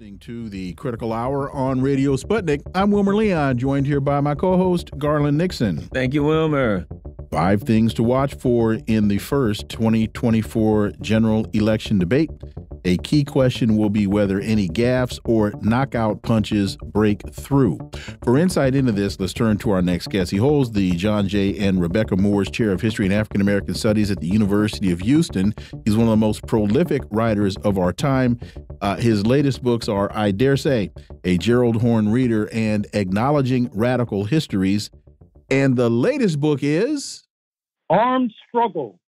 listening to the Critical Hour on Radio Sputnik. I'm Wilmer Leon, joined here by my co-host, Garland Nixon. Thank you, Wilmer. 5 things to watch for in the first 2024 general election debate. A key question will be whether any gaffes or knockout punches break through. For insight into this, let's turn to our next guest. He holds the John J. and Rebecca Moores Chair of History and African American Studies at the University of Houston. He's one of the most prolific writers of our time. His latest books are, I Dare Say, A Gerald Horne Reader and Acknowledging Radical Histories. And the latest book is Armed Struggle,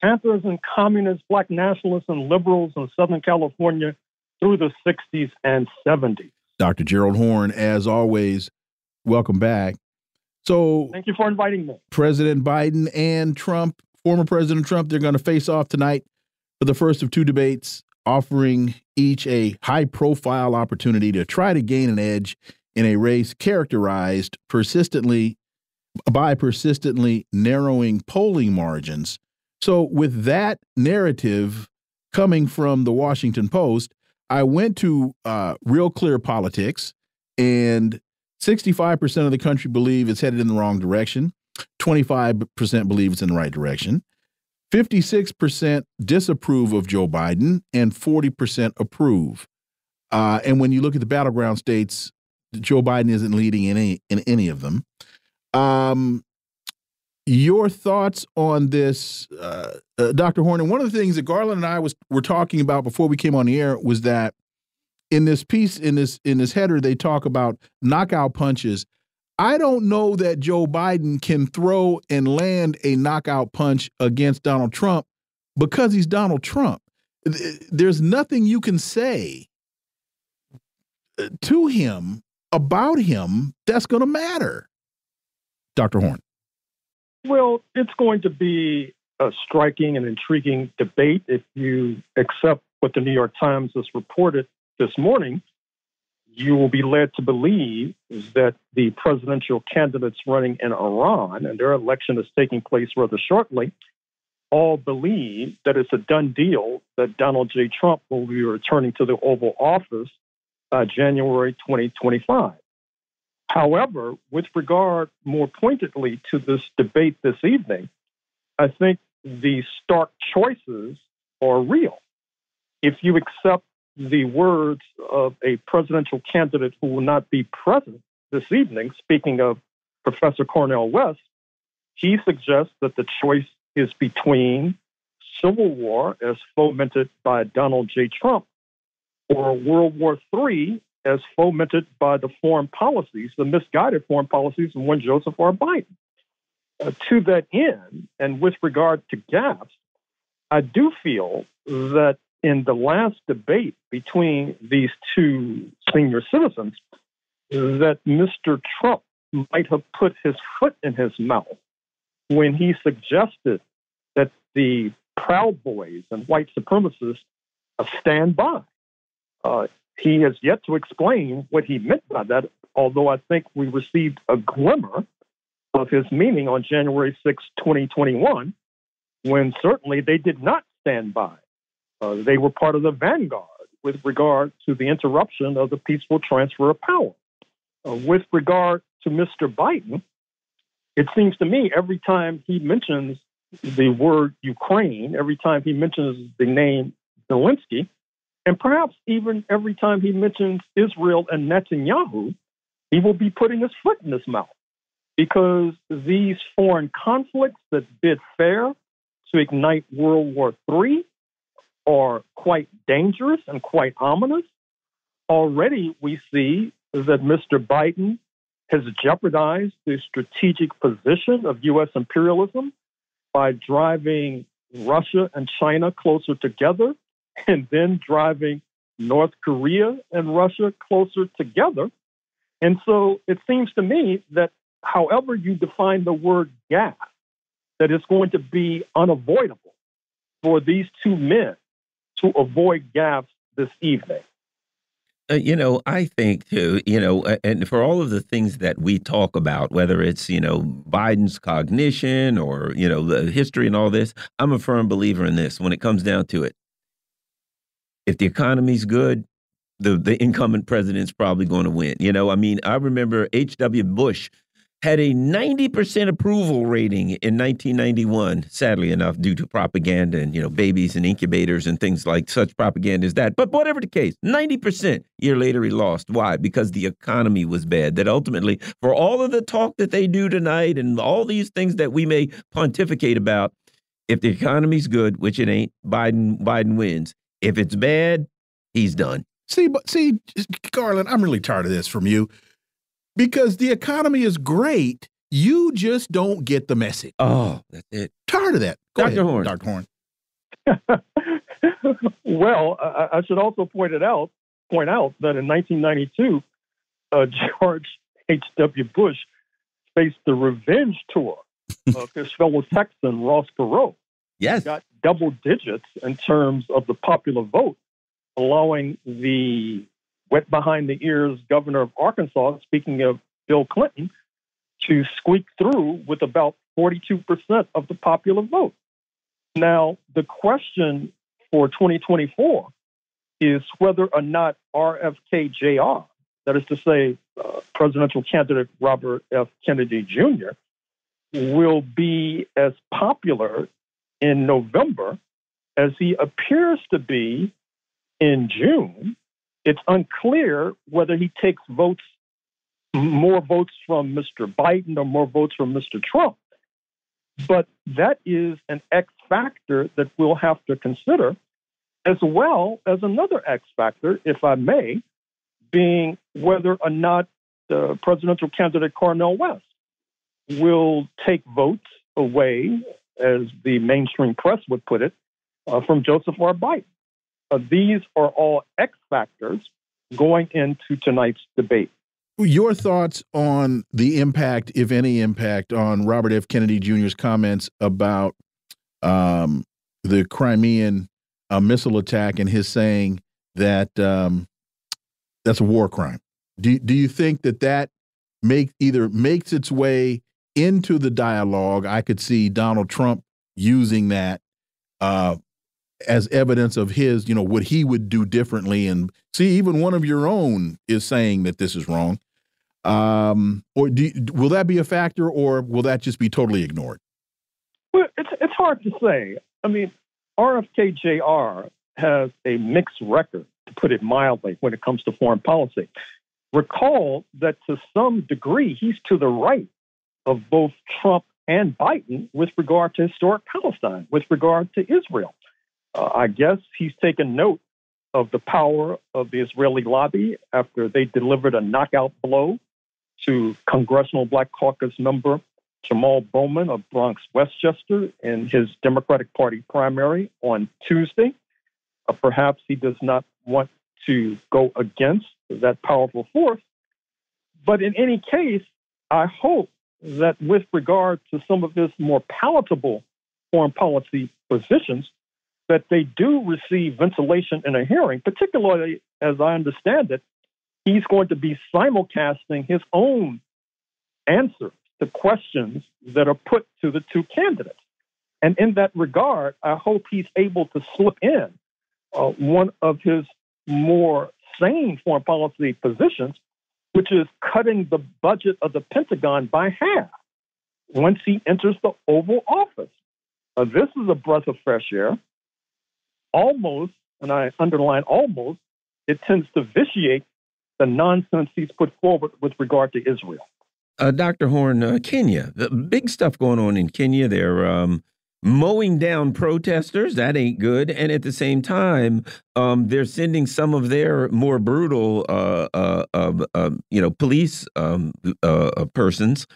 Panthers and Communists, Black Nationalists and Liberals in Southern California through the 60s and 70s. Dr. Gerald Horne, as always, welcome back. So, thank you for inviting me. President Biden and Trump, former President Trump, they're going to face off tonight for the first of 2 debates, offering each a high-profile opportunity to try to gain an edge in a race characterized by persistently narrowing polling margins. So with that narrative coming from the Washington Post, I went to Real Clear Politics, and 65% of the country believe it's headed in the wrong direction. 25% believe it's in the right direction. 56% disapprove of Joe Biden, and 40% approve. And when you look at the battleground states, Joe Biden isn't leading in any of them. Your thoughts on this, Dr. Horne? And one of the things that Garland and I were talking about before we came on the air was that in this piece, in this header, they talk about knockout punches. I don't know that Joe Biden can throw and land a knockout punch against Donald Trump because he's Donald Trump. There's nothing you can say to him about him that's going to matter. Dr. Horne. Well, it's going to be a striking and intriguing debate if you accept what the New York Times has reported this morning. You will be led to believe that the presidential candidates running in Iran, and their election is taking place rather shortly, all believe that it's a done deal that Donald J. Trump will be returning to the Oval Office by January 2025. However, with regard more pointedly to this debate this evening, I think the stark choices are real. If you accept the words of a presidential candidate who will not be present this evening, speaking of Professor Cornel West, he suggests that the choice is between civil war as fomented by Donald J. Trump or World War III as fomented by the misguided foreign policies of one Joseph R. Biden. To that end, and with regard to gaffes, I do feel that in the last debate between these 2 senior citizens, that Mr. Trump might have put his foot in his mouth when he suggested that the Proud Boys and white supremacists stand by. He has yet to explain what he meant by that, although I think we received a glimmer of his meaning on January 6, 2021, when certainly they did not stand by. They were part of the vanguard with regard to the interruption of the peaceful transfer of power. With regard to Mr. Biden, it seems to me every time he mentions the word Ukraine, every time he mentions the name Zelensky, and perhaps even every time he mentions Israel and Netanyahu, he will be putting his foot in his mouth, because these foreign conflicts that bid fair to ignite World War III are quite dangerous and quite ominous. Already we see that Mr. Biden has jeopardized the strategic position of U.S. imperialism by driving Russia and China closer together, and then driving North Korea and Russia closer together. And so it seems to me that however you define the word gaffe, that it's going to be unavoidable for these 2 men to avoid gaffes this evening. I think too, and for all of the things that we talk about, whether it's, Biden's cognition or, the history and all this, I'm a firm believer in this when it comes down to it. If the economy's good, the incumbent president's probably going to win. You know, I mean, I remember H.W. Bush had a 90% approval rating in 1991, sadly enough, due to propaganda and, you know, babies and incubators and things like such propaganda as that. But whatever the case, 90%. Year later, he lost. Why? Because the economy was bad. That ultimately, for all of the talk that they do tonight and all these things that we may pontificate about, if the economy's good, which it ain't, Biden wins. If it's bad, he's done. See, Garland, I'm really tired of this from you. Because the economy is great, you just don't get the message. Oh, that's it. Tired of that. Go Dr. ahead, Horne. Dr. Horne. Well, I should also point out that in 1992, George H.W. Bush faced the revenge tour of his fellow Texan, Ross Perot. Yes. Got double digits in terms of the popular vote, allowing the wet behind the ears governor of Arkansas, speaking of Bill Clinton, to squeak through with about 42% of the popular vote. Now, the question for 2024 is whether or not RFK Jr., that is to say, presidential candidate Robert F. Kennedy Jr., will be as popular in November as he appears to be in June. It's unclear whether he takes more votes from Mr. Biden or more votes from Mr. Trump. But that is an X factor that we'll have to consider, as well as another X factor, if I may, being whether or not the presidential candidate Cornel West will take votes away, as the mainstream press would put it, from Joseph R. Biden. These are all X factors going into tonight's debate. Your thoughts on the impact, if any impact, on Robert F. Kennedy Jr.'s comments about the Crimean missile attack and his saying that that's a war crime. Do you think that either makes its way into the dialogue? I could see Donald Trump using that as evidence of his, you know, what he would do differently. And see, even one of your own is saying that this is wrong. Or will that be a factor, or will that just be totally ignored? Well, it's hard to say. I mean, RFK Jr. has a mixed record, to put it mildly, when it comes to foreign policy. Recall that to some degree, he's to the right of both Trump and Biden with regard to historic Palestine, with regard to Israel. I guess he's taken note of the power of the Israeli lobby after they delivered a knockout blow to Congressional Black Caucus member Jamal Bowman of Bronx Westchester in his Democratic Party primary on Tuesday. Perhaps he does not want to go against that powerful force. But in any case, I hope that with regard to some of his more palatable foreign policy positions, that they do receive ventilation in a hearing, particularly, as I understand it, he's going to be simulcasting his own answers to questions that are put to the two candidates. And in that regard, I hope he's able to slip in one of his more sane foreign policy positions, which is cutting the budget of the Pentagon by half once he enters the Oval Office. This is a breath of fresh air. Almost, and I underline almost, it tends to vitiate the nonsense he's put forward with regard to Israel. Dr. Horne, Kenya, the big stuff going on in Kenya. They're mowing down protesters. That ain't good. And at the same time, they're sending some of their more brutal, police persons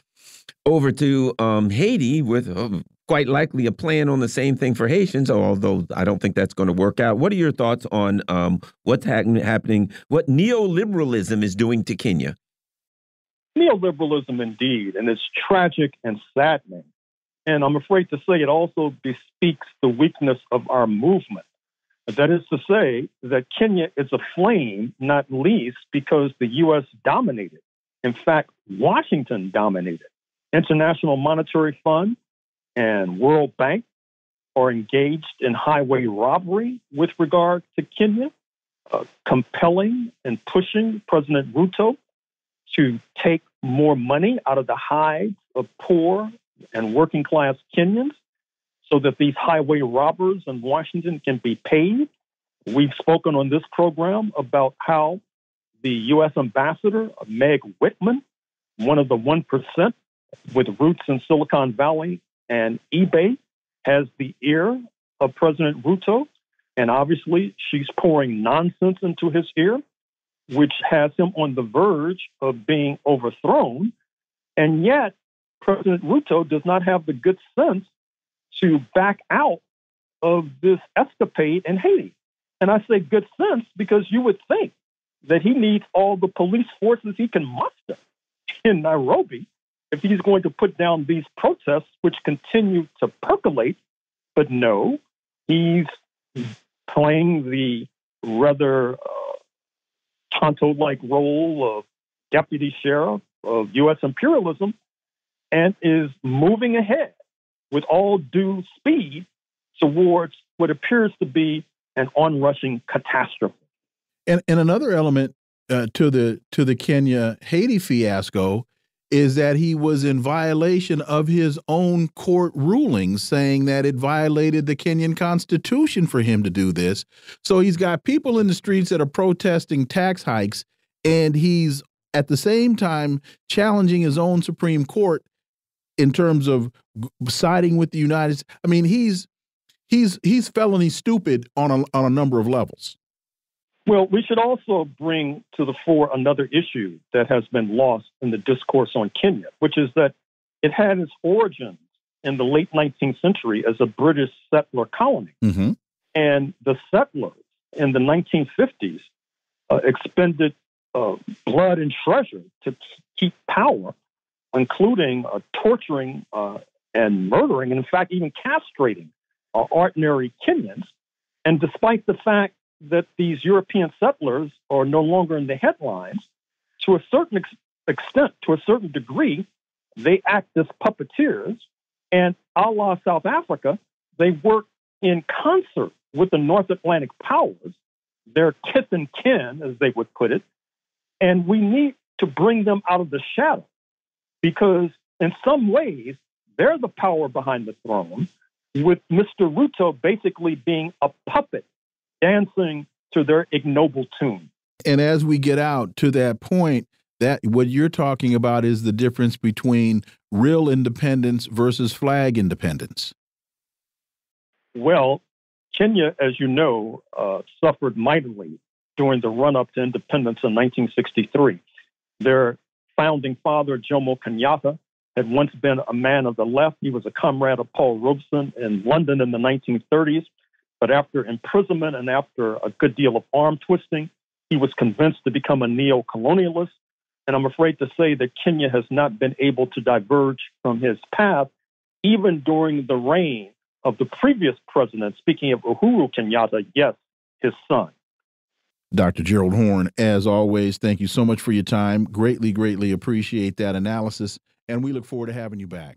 over to Haiti with quite likely a plan on the same thing for Haitians, although I don't think that's going to work out. What are your thoughts on what's happening, what neoliberalism is doing to Kenya? Neoliberalism, indeed, and it's tragic and saddening. And I'm afraid to say it also bespeaks the weakness of our movement. That is to say that Kenya is aflame, not least because the U.S. dominated. In fact, Washington dominated. International Monetary Fund and World Bank are engaged in highway robbery with regard to Kenya. compelling and pushing President Ruto to take more money out of the hides of poor and working class Kenyans so that these highway robbers in Washington can be paid. We've spoken on this program about how the U.S. ambassador, Meg Whitman, one of the 1% with roots in Silicon Valley and eBay, has the ear of President Ruto. And obviously, she's pouring nonsense into his ear, which has him on the verge of being overthrown. And yet, President Ruto does not have the good sense to back out of this escapade in Haiti. And I say good sense because you would think that he needs all the police forces he can muster in Nairobi if he's going to put down these protests, which continue to percolate. But no, he's playing the rather Tonto-like role of deputy sheriff of U.S. imperialism and is moving ahead with all due speed towards what appears to be an onrushing catastrophe. And another element to the Kenya Haiti fiasco is that he was in violation of his own court rulings, saying that it violated the Kenyan Constitution for him to do this. So he's got people in the streets that are protesting tax hikes, and he's at the same time challenging his own Supreme Court in terms of siding with the United States. I mean, he's felony stupid on a number of levels. Well, we should also bring to the fore another issue that has been lost in the discourse on Kenya, which is that it had its origins in the late 19th century as a British settler colony. Mm-hmm. And the settlers in the 1950s expended blood and treasure to keep power, including torturing and murdering, and in fact, even castrating ordinary Kenyans. And despite the fact that these European settlers are no longer in the headlines, to a certain extent, to a certain degree, they act as puppeteers. And a la South Africa, they work in concert with the North Atlantic powers, their kith and kin, as they would put it. And we need to bring them out of the shadow because in some ways, they're the power behind the throne, with Mr. Ruto basically being a puppet dancing to their ignoble tune. And as we get out to that point, that what you're talking about is the difference between real independence versus flag independence. Well, Kenya, as you know, suffered mightily during the run-up to independence in 1963. Their founding father, Jomo Kenyatta, had once been a man of the left. He was a comrade of Paul Robeson in London in the 1930s. But after imprisonment and after a good deal of arm twisting, he was convinced to become a neo-colonialist. And I'm afraid to say that Kenya has not been able to diverge from his path, even during the reign of the previous president, speaking of Uhuru Kenyatta, yes, his son. Dr. Gerald Horne, as always, thank you so much for your time. Greatly, greatly appreciate that analysis. And we look forward to having you back.